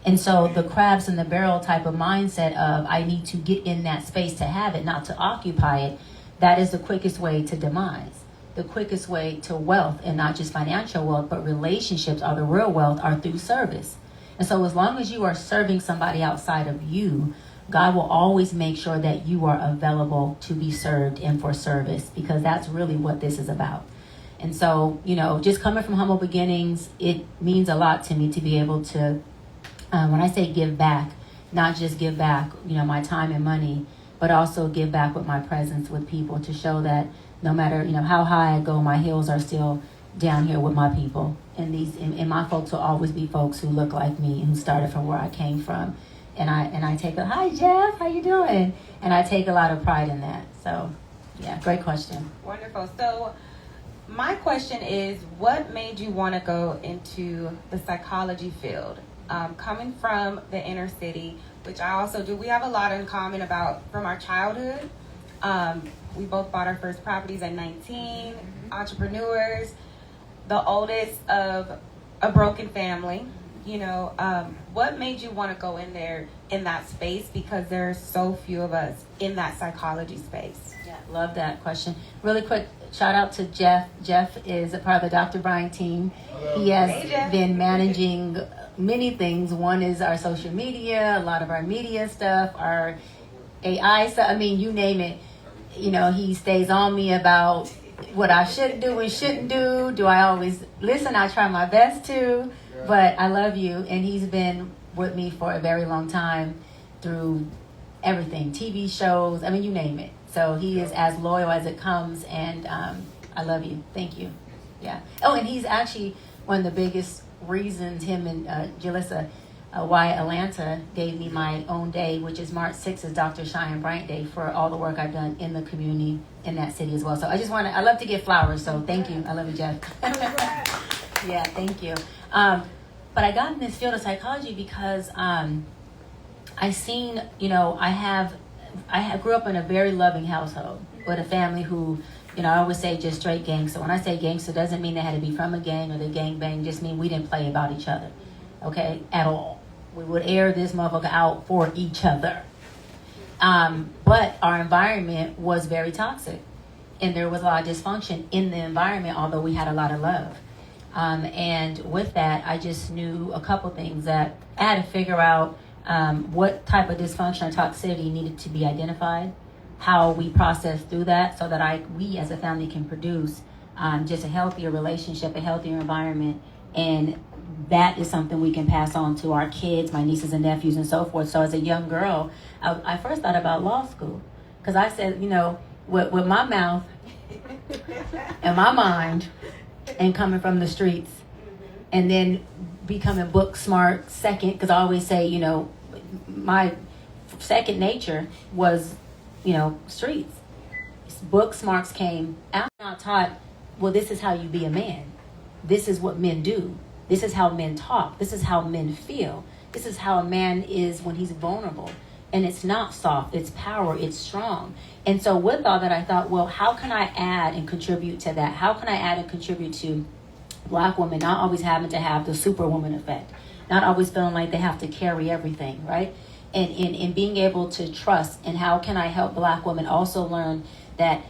And so the crabs in the barrel type of mindset of I need to get in that space to have it, not to occupy it, that is the quickest way to demise. The quickest way to wealth, and not just financial wealth, but relationships are the real wealth, are through service. And so as long as you are serving somebody outside of you, God will always make sure that you are available to be served and for service, because that's really what this is about. And so, just coming from humble beginnings, it means a lot to me to be able to, when I say give back, not just give back, my time and money, but also give back with my presence with people, to show that no matter, how high I go, my heels are still down here with my people. And my folks will always be folks who look like me and who started from where I came from. And I take hi Jeff, how you doing? And I take a lot of pride in that. So, yeah, great question. Wonderful. So, my question is, what made you want to go into the psychology field? Coming from the inner city, which I also do, we have a lot in common from our childhood. We both bought our first properties at 19, entrepreneurs, the oldest of a broken family. What made you want to go in there, in that space? Because there's so few of us in that psychology space. Yeah, love that question. Really quick, shout out to Jeff. Jeff is a part of the Dr. Bryant team. He has been managing many things. One is our social media, a lot of our media stuff, our AI stuff. You name it. He stays on me about what I should do and shouldn't do. Do I always listen? I try my best to. But I love you, and he's been with me for a very long time through everything, TV shows, you name it. So he is as loyal as it comes, and I love you. Thank you. Yeah. Oh, and he's actually one of the biggest reasons, him and Jalissa, why Atlanta gave me my own day, which is March 6th is Dr. Cheyenne Bryant Day, for all the work I've done in the community in that city as well. So I love to give flowers, so thank you. I love you, Jeff. Yeah, thank you. But I got in this field of psychology because I seen, I grew up in a very loving household with a family who, I always say just straight gangster. When I say gangster, doesn't mean they had to be from a gang or they gang bang. Just mean we didn't play about each other, okay, at all. We would air this motherfucker out for each other. But our environment was very toxic, and there was a lot of dysfunction in the environment, although we had a lot of love. And with that, I just knew a couple things, that I had to figure out what type of dysfunction or toxicity needed to be identified, how we process through that, so that we as a family can produce just a healthier relationship, a healthier environment, and that is something we can pass on to our kids, my nieces and nephews, and so forth. So as a young girl, I first thought about law school, because I said, with my mouth and my mind, and coming from the streets, and then becoming book smart second, because I always say, my second nature was, streets. Book smarts came out. I taught, well, this is how you be a man. This is what men do. This is how men talk. This is how men feel. This is how a man is when he's vulnerable. And it's not soft, it's power, it's strong. And so with all that, I thought, well, how can I add and contribute to that? How can I add and contribute to Black women not always having to have the superwoman effect, not always feeling like they have to carry everything, right? And being able to trust, and how can I help Black women also learn that,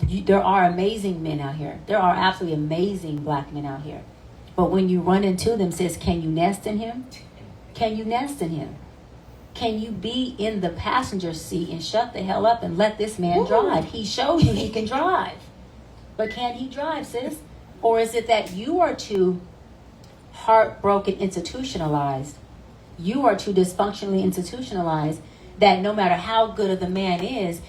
there are amazing men out here. There are absolutely amazing Black men out here. But when you run into them, sis, can you nest in him? Can you nest in him? Can you be in the passenger seat and shut the hell up and let this man drive? He shows you he can drive. But can he drive, sis? Or is it that you are too heartbroken, institutionalized? You are too dysfunctionally institutionalized that no matter how good of the man is,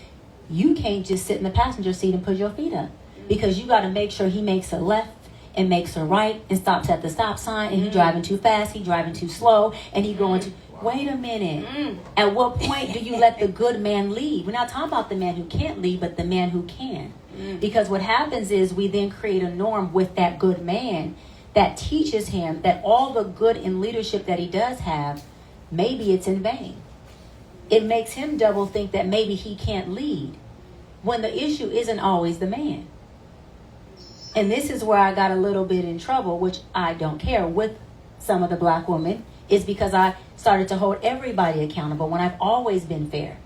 you can't just sit in the passenger seat and put your feet up. Because you got to make sure he makes a left and makes a right and stops at the stop sign, and he driving too fast, he driving too slow, and he going to... Wait a minute. At what point do you let the good man lead? We're not talking about the man who can't lead, but the man who can. Because what happens is we then create a norm with that good man that teaches him that all the good in leadership that he does have, maybe it's in vain. It makes him double think that maybe he can't lead, when the issue isn't always the man. And this is where I got a little bit in trouble, which I don't care, with some of the Black women is because I started to hold everybody accountable when I've always been fair.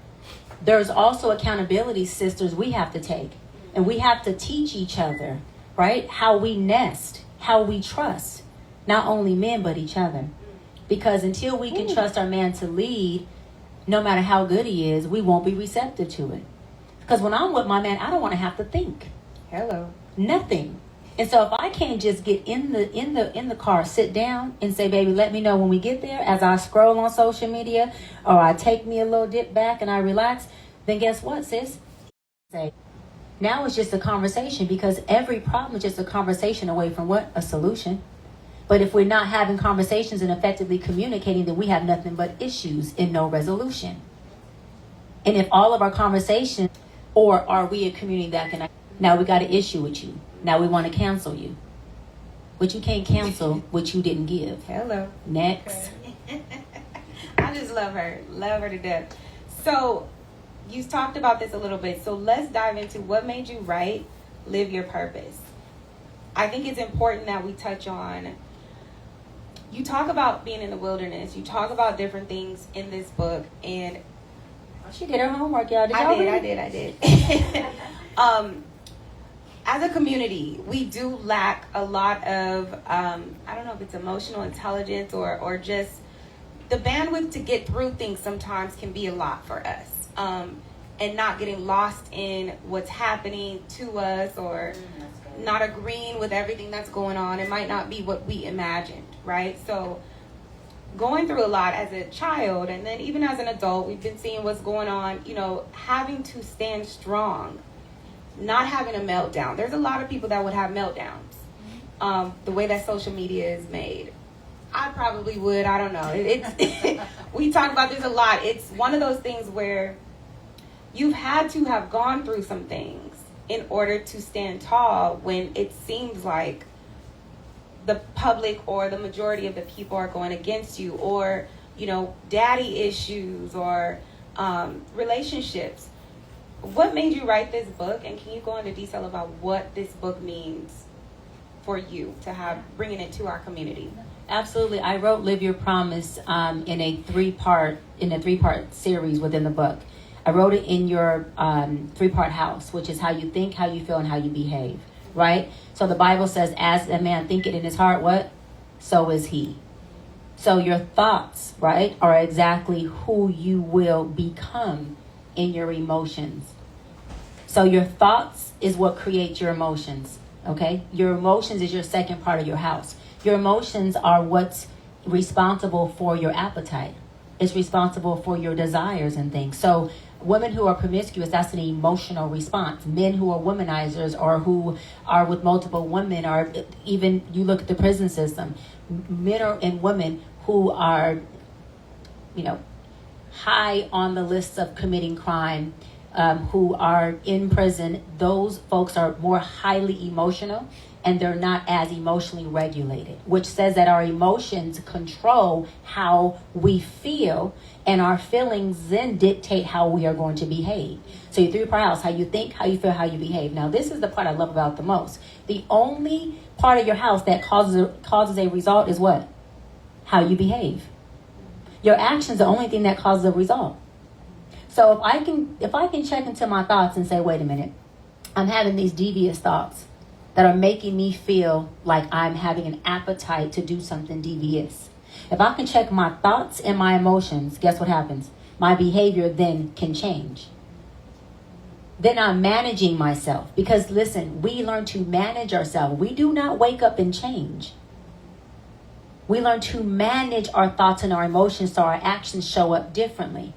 There's also accountability, sisters, we have to take. And we have to teach each other, right? How we nest, how we trust. Not only men, but each other. Because until we can trust our man to lead, no matter how good he is, we won't be receptive to it. Because when I'm with my man, I don't want to have to think. Hello. Nothing. And so if I can't just get in the car, sit down and say, baby, let me know when we get there, as I scroll on social media, or I take me a little dip back and I relax, then guess what, sis? Say, now it's just a conversation, because every problem is just a conversation away from what? A solution. But if we're not having conversations and effectively communicating, then we have nothing but issues and no resolution. And if all of our conversations, or are we a community that can, now we got an issue with you. Now we want to cancel you. But you can't cancel what you didn't give. Hello. Next. Okay. I just love her. Love her to death. So you talked about this a little bit. So let's dive into what made you write Live Your Purpose. I think it's important that we touch on, you talk about being in the wilderness. You talk about different things in this book. And she did her homework, y'all. I did. As a community, we do lack a lot of, I don't know if it's emotional intelligence or just the bandwidth to get through things sometimes can be a lot for us. And not getting lost in what's happening to us, or not agreeing with everything that's going on. It might not be what we imagined, right? So going through a lot as a child, and then even as an adult, we've been seeing what's going on, having to stand strong. Not having a meltdown. There's a lot of people that would have meltdowns. The way that social media is made. I probably would. I don't know. It's we talk about this a lot. It's one of those things where you've had to have gone through some things in order to stand tall when it seems like the public or the majority of the people are going against you, or, daddy issues, or relationships. What made you write this book, and can you go into detail about what this book means for you to have bringing it to our community? Absolutely. I wrote Live Your Promise in a three-part series within the book. I wrote it in your three-part house, which is how you think, how you feel, and how you behave, right? So the Bible says, as a man thinketh in his heart, what? So is he. So your thoughts, right, are exactly who you will become in your emotions. So your thoughts is what creates your emotions, okay? Your emotions is your second part of your house. Your emotions are what's responsible for your appetite. It's responsible for your desires and things. So women who are promiscuous, that's an emotional response. Men who are womanizers, or who are with multiple women, or even you look at the prison system, men and women who are, high on the list of committing crime, who are in prison, those folks are more highly emotional, and they're not as emotionally regulated, which says that our emotions control how we feel, and our feelings then dictate how we are going to behave. So your three-part house, how you think, how you feel, how you behave. Now, this is the part I love about the most. The only part of your house that causes a result is what? How you behave. Your action's the only thing that causes a result. So if I can check into my thoughts and say, wait a minute, I'm having these devious thoughts that are making me feel like I'm having an appetite to do something devious. If I can check my thoughts and my emotions, guess what happens? My behavior then can change. Then I'm managing myself. Because listen, we learn to manage ourselves. We do not wake up and change. We learn to manage our thoughts and our emotions so our actions show up differently.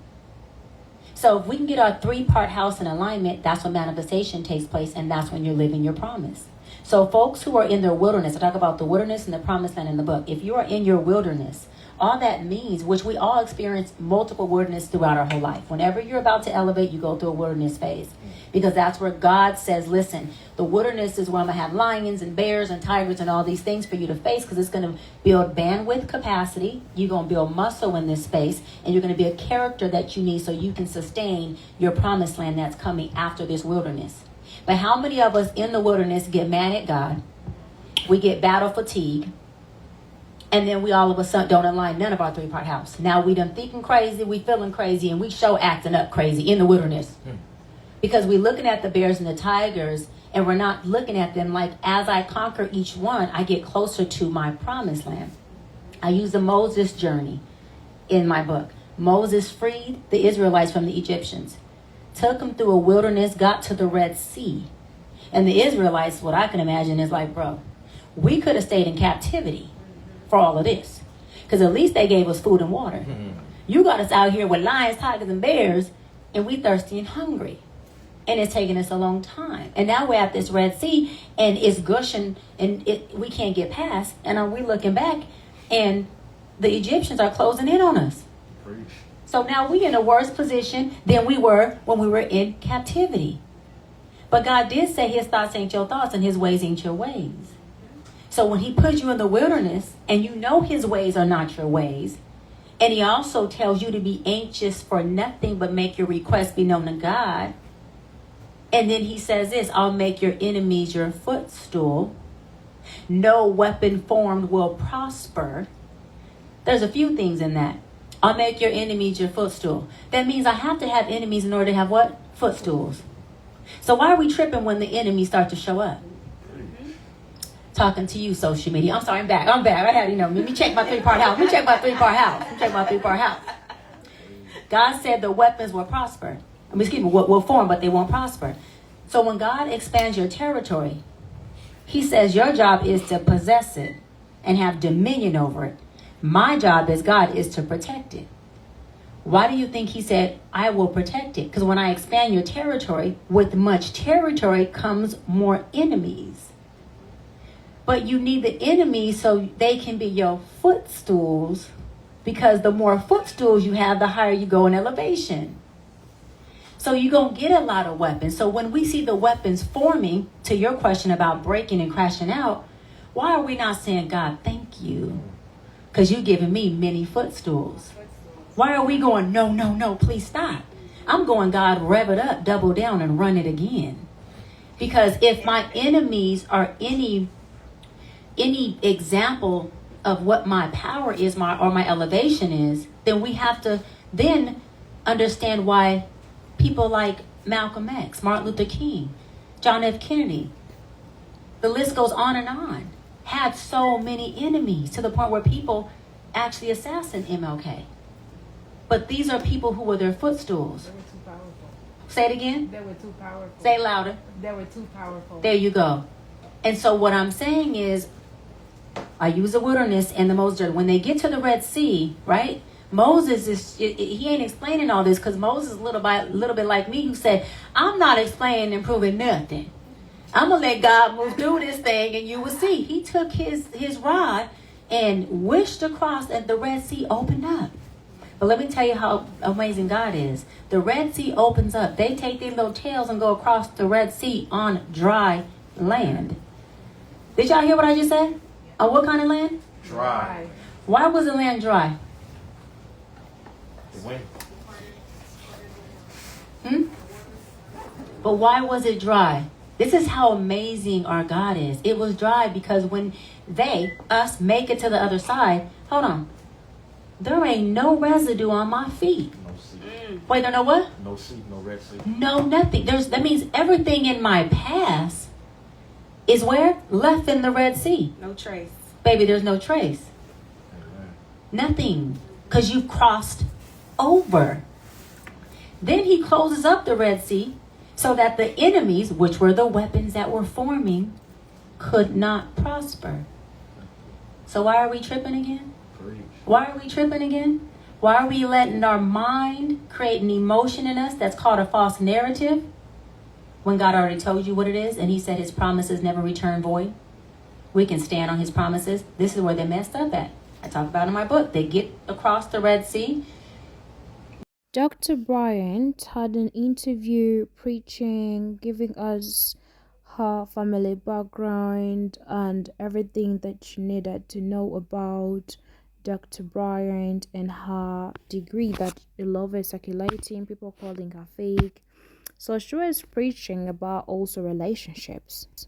So if we can get our three-part house in alignment, that's when manifestation takes place, and that's when you're living your promise. So folks who are in their wilderness, I talk about the wilderness and the promised land in the book. If you are in your wilderness, all that means, which we all experience multiple wilderness throughout our whole life. Whenever you're about to elevate, you go through a wilderness phase. Because that's where God says, listen, the wilderness is where I'm going to have lions and bears and tigers and all these things for you to face, because it's going to build bandwidth capacity. You're going to build muscle in this space, and you're going to be a character that you need so you can sustain your promised land that's coming after this wilderness. But how many of us in the wilderness get mad at God? We get battle fatigue. And then we all of a sudden don't align none of our three-part house. Now we done thinking crazy, we feeling crazy, and we show acting up crazy in the wilderness. Because we're looking at the bears and the tigers, and we're not looking at them like, as I conquer each one, I get closer to my promised land. I use the Moses journey in my book. Moses freed the Israelites from the Egyptians, took them through a wilderness, got to the Red Sea. And the Israelites, what I can imagine is like, bro, we could have stayed in captivity for all of this. Because at least they gave us food and water. You got us out here with lions, tigers, and bears, and we thirsty and hungry. And it's taking us a long time. And now we're at this Red Sea, and it's gushing, and we can't get past. And we looking back, and the Egyptians are closing in on us. Preach. So now we're in a worse position than we were when we were in captivity. But God did say his thoughts ain't your thoughts, and his ways ain't your ways. So when he puts you in the wilderness, and you know his ways are not your ways, and he also tells you to be anxious for nothing but make your requests be known to God. And then he says this, I'll make your enemies your footstool. No weapon formed will prosper. There's a few things in that. I'll make your enemies your footstool. That means I have to have enemies in order to have what? Footstools. So why are we tripping when the enemies start to show up? Talking to you, social media. I'm sorry, I'm back. I had, let me check my three-part house. God said the weapons will prosper. Will form, but they won't prosper. So when God expands your territory, he says your job is to possess it and have dominion over it. My job as God is to protect it. Why do you think he said, I will protect it? Because when I expand your territory, with much territory comes more enemies. But you need the enemies so they can be your footstools, because the more footstools you have, the higher you go in elevation. So you're going to get a lot of weapons. So when we see the weapons forming, to your question about breaking and crashing out, why are we not saying, God, thank you? Because you've given me many footstools. Why are we going, no, please stop? I'm going, God, rev it up, double down, and run it again. Because if my enemies are any example of what my power is, my elevation is, then we have to then understand why people like Malcolm X, Martin Luther King, John F. Kennedy, the list goes on, had so many enemies to the point where people actually assassinated MLK. But these are people who were their footstools. They were too powerful. Say it again. They were too powerful. Say it louder. They were too powerful. There you go. And so what I'm saying is, I use the wilderness and the Moses. When they get to the Red Sea, right? Moses he ain't explaining all this, because Moses is a little bit like me, who said, I'm not explaining and proving nothing. I'm going to let God move through this thing and you will see. He took his rod and wished across, and the Red Sea opened up. But let me tell you how amazing God is. The Red Sea opens up. They take their little tails and go across the Red Sea on dry land. Did y'all hear what I just said? On what kind of land? Dry. Why was the land dry? The wind. But why was it dry? This is how amazing our God is. It was dry because when us, make it to the other side, hold on, there ain't no residue on my feet. No sea. Wait, there no what? No sea, no Red Sea. No, nothing. That means everything in my past is where? Left in the Red Sea. No trace. Baby, there's no trace. Amen. Nothing. Because you've crossed over. Then he closes up the Red Sea so that the enemies, which were the weapons that were forming, could not prosper. So why are we tripping again? Preach. Why are we tripping again? Why are we letting our mind create an emotion in us that's called a false narrative, when God already told you what it is, and he said his promises never return void? We can stand on his promises. This is where they messed up at. I talk about in my book. They get across the Red Sea. Dr. Bryant had an interview preaching, giving us her family background and everything that you needed to know about Dr. Bryant and her degree that a lot is circulating, people calling her fake. So she was preaching about also relationships.